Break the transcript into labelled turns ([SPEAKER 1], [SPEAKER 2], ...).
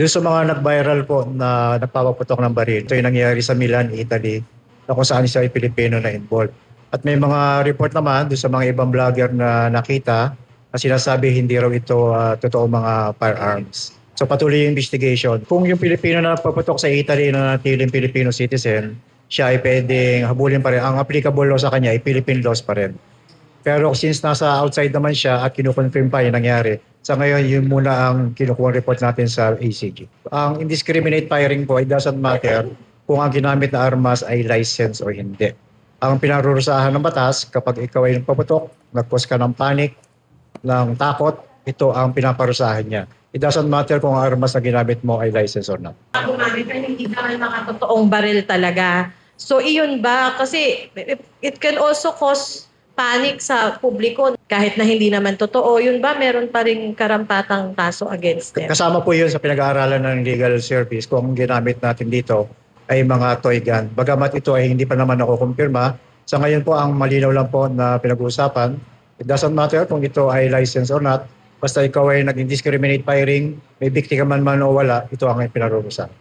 [SPEAKER 1] Doon sa mga nag-viral po na nagpapaputok ng baril, ito yung nangyayari sa Milan, Italy, na kung saan isa ay Pilipino na involved. At may mga report naman doon sa mga ibang vlogger na nakita na sinasabi hindi raw ito totoo mga firearms. So patuloy yung investigation. Kung yung Pilipino na nagpaputok sa Italy na natiling Filipino citizen, siya ay pwedeng habulin pa rin. Ang applicable law sa kanya ay Philippine laws pa rin. Pero since nasa outside naman siya at kinukonfirm pa yung nangyari, sa ngayon yun muna ang kinukuha report natin sa ACG. Ang indiscriminate firing po, it doesn't matter kung ang ginamit na armas ay license o hindi. Ang pinarurusahan ng batas, kapag ikaw ay nagpaputok, nag-cause ka ng panic, ng takot, ito ang pinaparusahan niya. It doesn't matter kung ang armas na ginamit mo ay license or not.
[SPEAKER 2] Gumamit ka, hindi naman mga totoong baril talaga. So iyon ba? Kasi it can also cause panic sa publiko kahit na hindi naman totoo. Yun ba meron pa rin karampatang kaso against them?
[SPEAKER 1] Kasama po yun sa pinag-aaralan ng legal service kung ang ginamit natin dito ay mga toy gun. Bagamat ito ay hindi pa naman ako kumpirma, sa ngayon po ang malinaw lang po na pinag-uusapan, it doesn't matter kung ito ay license or not, basta ikaw ay nag-indiscriminate firing, may biktima man o wala, ito ang pinarurusahan.